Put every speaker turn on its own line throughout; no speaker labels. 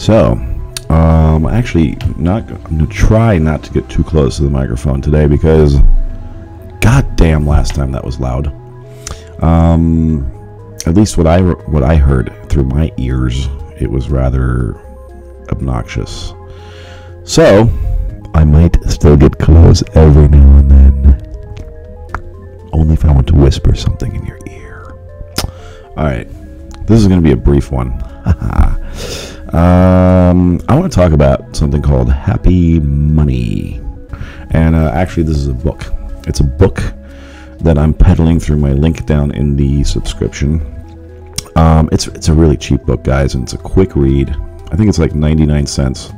So, actually, I'm going to try not to get too close to the microphone today because, goddamn, last time that was loud. At least what I heard through my ears, it was rather obnoxious. So, I might still get close every now and then. Only if I want to whisper something in your ear. Alright, this is going to be a brief one. I want to talk about something called Happy Money. And actually, this is a book. It's a book that I'm peddling through my link down in the subscription. It's a really cheap book, guys, and it's a quick read. I think it's like 99 cents.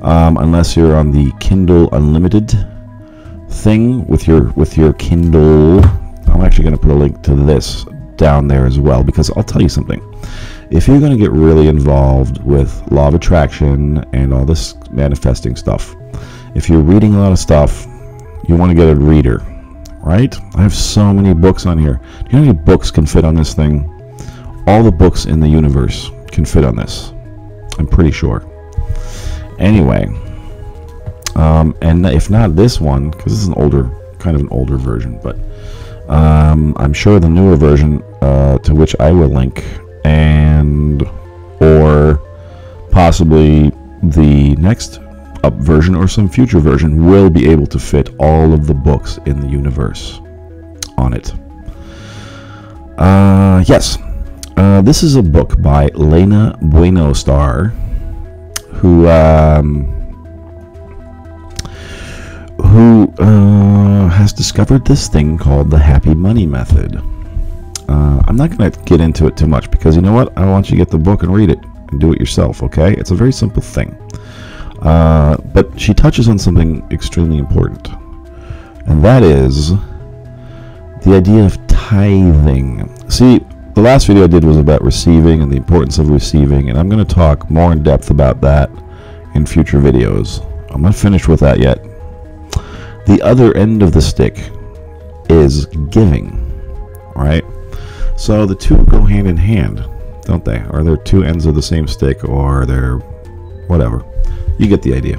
Unless you're on the Kindle Unlimited thing with your Kindle. I'm actually going to put a link to this down there as well, because I'll tell you something. If you're going to get really involved with law of attraction and all this manifesting stuff, if you're reading a lot of stuff, you want to get a reader, right? I have so many books on here. Do you know how many books can fit on this thing? All the books in the universe can fit on this. I'm pretty sure. Anyway, and if not this one, because this is an older, kind of an older version, but I'm sure the newer version, to which I will link, and or possibly the next up version or some future version will be able to fit all of the books in the universe on it. Yes, this is a book by Lena Buenostar, who has discovered this thing called the Happy Money Method. I'm not going to get into it too much because you know what? I want you to get the book and read it and do it yourself, okay? It's a very simple thing. But she touches on something extremely important, and that is the idea of tithing. See, the last video I did was about receiving and the importance of receiving, and I'm going to talk more in depth about that in future videos. I'm not finished with that yet. The other end of the stick is giving, right? So the two go hand in hand, don't they? Or they're two ends of the same stick, or they're whatever. You get the idea.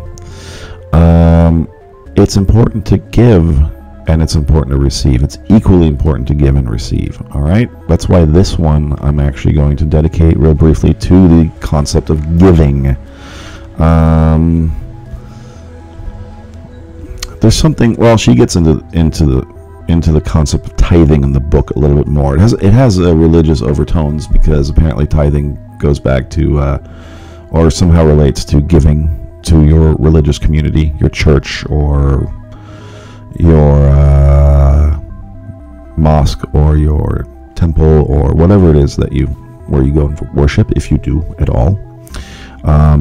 It's important to give, and it's important to receive. It's equally important to give and receive, all right? That's why this one I'm actually going to dedicate real briefly to the concept of giving. There's something, well, she gets into the concept of tithing in the book a little bit more. It has religious overtones because apparently tithing goes back to or somehow relates to giving to your religious community, your church, or your mosque, or your temple, or whatever it is that where you go and worship, if you do at all. I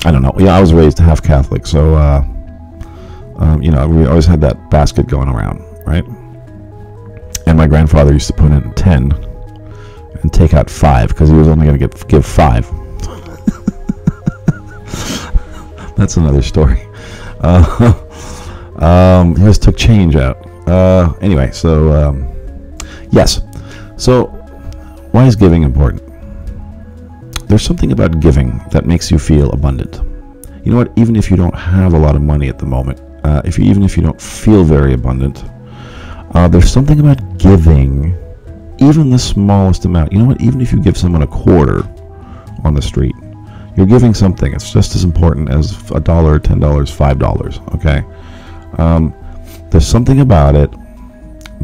don't know. Yeah, I was raised half Catholic, so you know, we always had that basket going around, right? And my grandfather used to put in 10 and take out 5 because he was only going to give 5. That's another story. He just took change out. Anyway, so yes. So why is giving important? There's something about giving that makes you feel abundant. You know what? Even if you don't have a lot of money at the moment, even if you don't feel very abundant, there's something about giving, even the smallest amount. You know what? Even if you give someone a quarter on the street, you're giving something. It's just as important as $1, $10, $5. Okay. There's something about it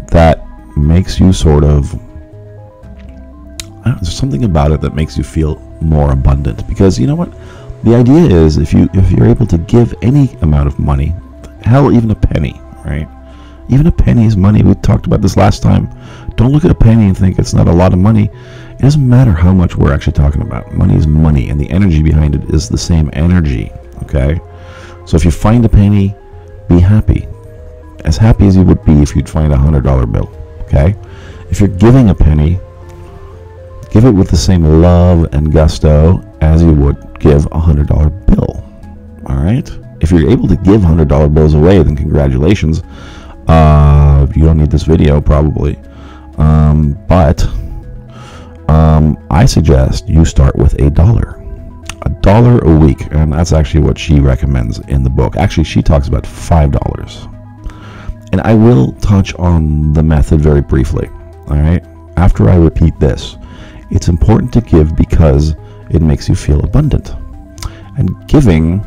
that makes you sort of. There's something about it that makes you feel more abundant, because you know what? The idea is if you're able to give any amount of money, hell, even a penny, right? Even a penny is money. We talked about this last time. Don't look at a penny and think it's not a lot of money. It doesn't matter how much we're actually talking about. Money is money, and the energy behind it is the same energy, okay? So if you find a penny, be happy. As happy as you would be if you'd find a $100 bill, okay? If you're giving a penny, give it with the same love and gusto as you would give a $100 bill, all right? If you're able to give $100 bills away, then congratulations. You don't need this video, probably. But I suggest you start with $1. $1 a week, and that's actually what she recommends in the book. Actually, she talks about $5. And I will touch on the method very briefly, all right? After I repeat this, it's important to give because it makes you feel abundant. And giving,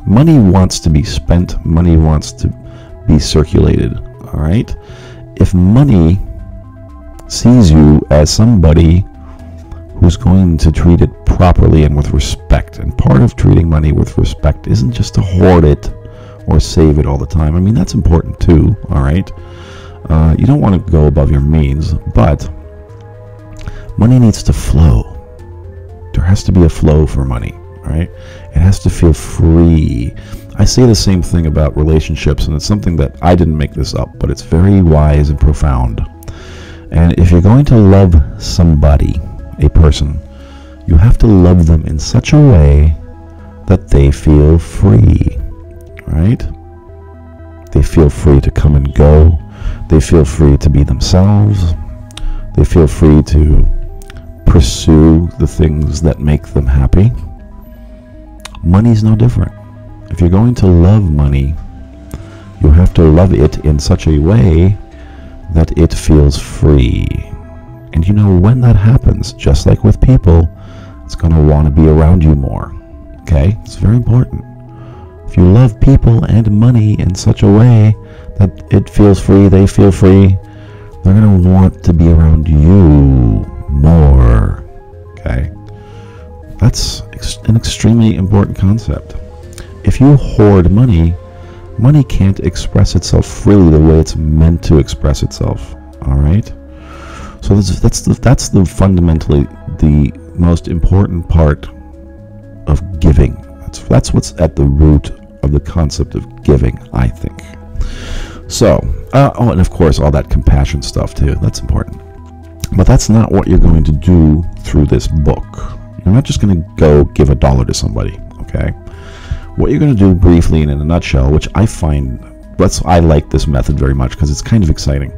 money wants to be spent, money wants to be circulated, all right? If money sees you as somebody who's going to treat it properly and with respect, and part of treating money with respect isn't just to hoard it or save it all the time. I mean, that's important too, all right? You don't want to go above your means, but money needs to flow. There has to be a flow for money, right? It has to feel free. I say the same thing about relationships, and it's something that I didn't make this up, but it's very wise and profound. And if you're going to love somebody, a person, you have to love them in such a way that they feel free, right? They feel free to come and go. They feel free to be themselves. They feel free to pursue the things that make them happy. Money's no different. If you're going to love money, you have to love it in such a way that it feels free. And you know, when that happens, just like with people, it's going to want to be around you more. Okay? It's very important. If you love people and money in such a way that it feels free, they feel free, they're going to want to be around you more. Okay? That's an extremely important concept. If you hoard money, money can't express itself freely the way it's meant to express itself. All right? So that's the fundamentally the most important part of giving. That's what's at the root of the concept of giving, I think. So, oh, and of course all that compassion stuff too. That's important. But that's not what you're going to do through this book. You're not just going to go give $1 to somebody, okay? What you're going to do briefly and in a nutshell, which I find, I like this method very much because it's kind of exciting.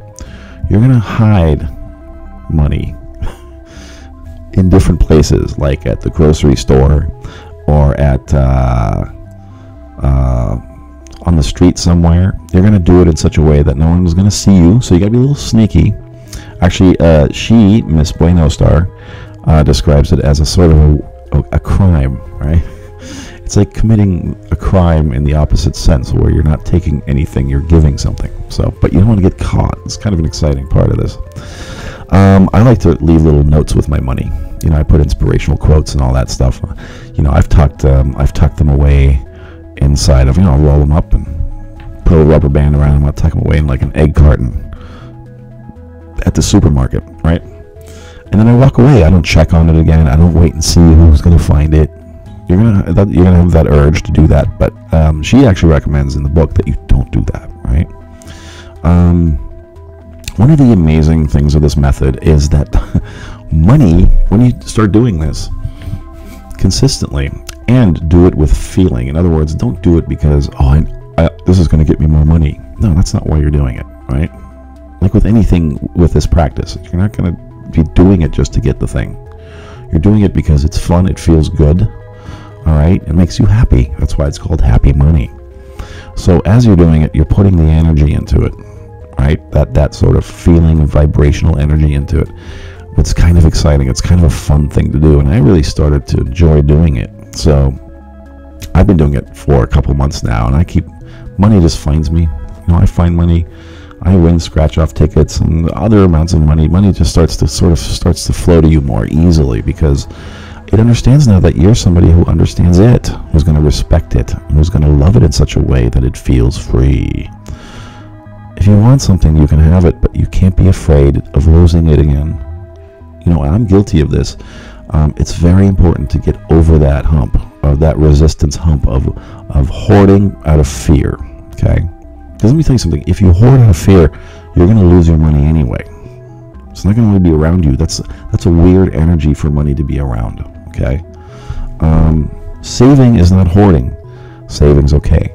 You're going to hide money in different places, like at the grocery store or at on the street somewhere. You're going to do it in such a way that no one's going to see you, so you got to be a little sneaky. Actually, Miss Buenos Star, describes it as a sort of a crime, right? It's like committing a crime in the opposite sense, where you're not taking anything, you're giving something. So, but you don't want to get caught. It's kind of an exciting part of this. I like to leave little notes with my money. You know, I put inspirational quotes and all that stuff. You know, I've tucked them away inside of, I'll roll them up and put a rubber band around them. I'll tuck them away in like an egg carton at the supermarket, right? And then I walk away. I don't check on it again. I don't wait and see who's going to find it. You're gonna have that urge to do that, but she actually recommends in the book that you don't do that, right? One of the amazing things of this method is that money, when you start doing this consistently and do it with feeling, in other words, don't do it because, this is going to get me more money. No, that's not why you're doing it, right? Like with anything with this practice, you're not going to be doing it just to get the thing. You're doing it because it's fun, it feels good, all right? It makes you happy. That's why it's called happy money. So as you're doing it, you're putting the energy into it, right? That sort of feeling, vibrational energy into it. It's kind of exciting. It's kind of a fun thing to do, and I really started to enjoy doing it. So I've been doing it for a couple months now, and money just finds me. I find money. I win scratch-off tickets and other amounts of money. Money just starts to flow to you more easily because it understands now that you're somebody who understands it, who's going to respect it, and who's going to love it in such a way that it feels free. If you want something, you can have it, but you can't be afraid of losing it again. I'm guilty of this. It's very important to get over that hump, of that resistance hump of hoarding out of fear, okay? Because let me tell you something. If you hoard out of fear, you're going to lose your money anyway. It's not going to be around you. That's a weird energy for money to be around, okay? Saving is not hoarding. Saving's okay.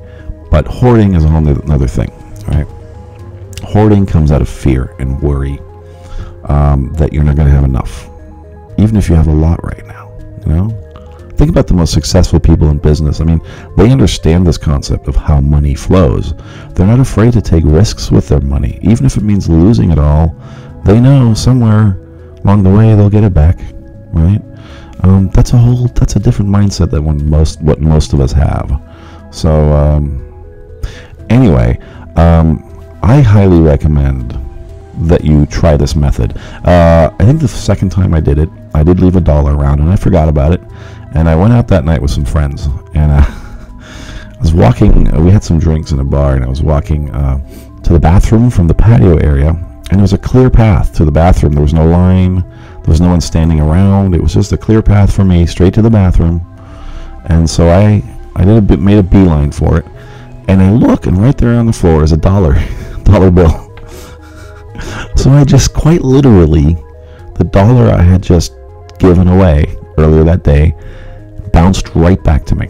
But hoarding is a whole another thing, all right? Hoarding comes out of fear and worry that you're not going to have enough. Even if you have a lot right now, Think about the most successful people in business. I mean, they understand this concept of how money flows. They're not afraid to take risks with their money, even if it means losing it all. They know somewhere along the way they'll get it back, right? That's a different mindset than what most of us have. So anyway, I highly recommend that you try this method. I think the second time I did it, I did leave $1 around and I forgot about it. And I went out that night with some friends, and I was walking, we had some drinks in a bar, and I was walking to the bathroom from the patio area, and it was a clear path to the bathroom. There was no line, there was no one standing around. It was just a clear path for me straight to the bathroom. And so I made a beeline for it, and I look, and right there on the floor is $1 bill. So I just quite literally, the $1 I had just given away earlier that day bounced right back to me.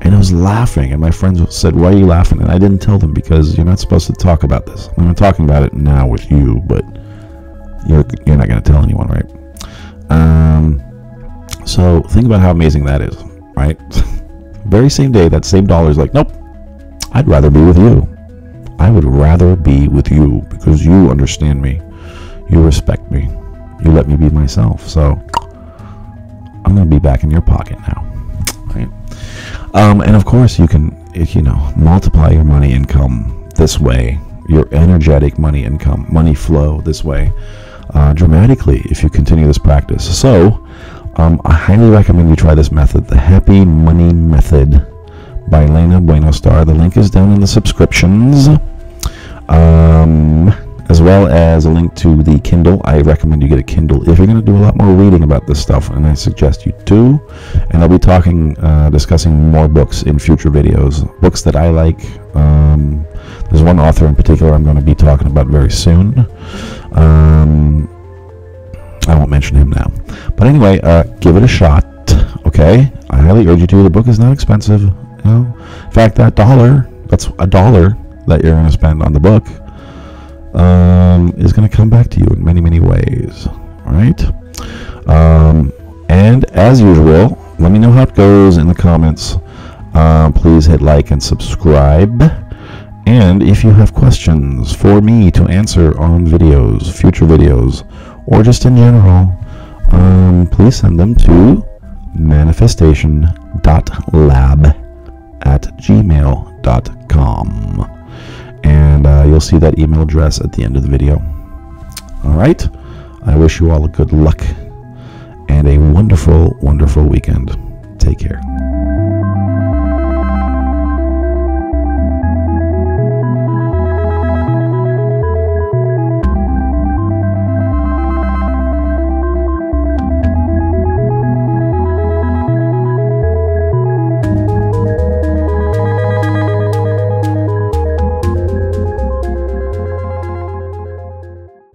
And I was laughing, and my friends said, "Why are you laughing?" And I didn't tell them, because you're not supposed to talk about this. I'm talking about it now with you, but you're not going to tell anyone, right? So think about how amazing that is, right? Very same day, that same $1 is like, nope, I'd rather be with you. I would rather be with you because you understand me, you respect me, you let me be myself. So I'm going to be back in your pocket now, right? And of course, you can, multiply your money income this way, your energetic money income, money flow this way, dramatically if you continue this practice. So I highly recommend you try this method, the Happy Money Method by Elena Bueno-Starr. The link is down in the subscriptions, as well as a link to the Kindle. I recommend you get a Kindle if you're going to do a lot more reading about this stuff, and I suggest you do. And I'll be discussing more books in future videos, books that I like. There's one author in particular I'm going to be talking about very soon. I won't mention him now, but anyway, give it a shot. Okay, I highly urge you to. The book is not expensive. In fact, that's $1 that you're going to spend on the book is going to come back to you in many, many ways. All right. And as usual, let me know how it goes in the comments. Please hit like and subscribe. And if you have questions for me to answer on videos, future videos, or just in general, please send them to manifestation.lab@gmail.com. And you'll see that email address at the end of the video. All right. I wish you all a good luck and a wonderful, wonderful weekend. Take care.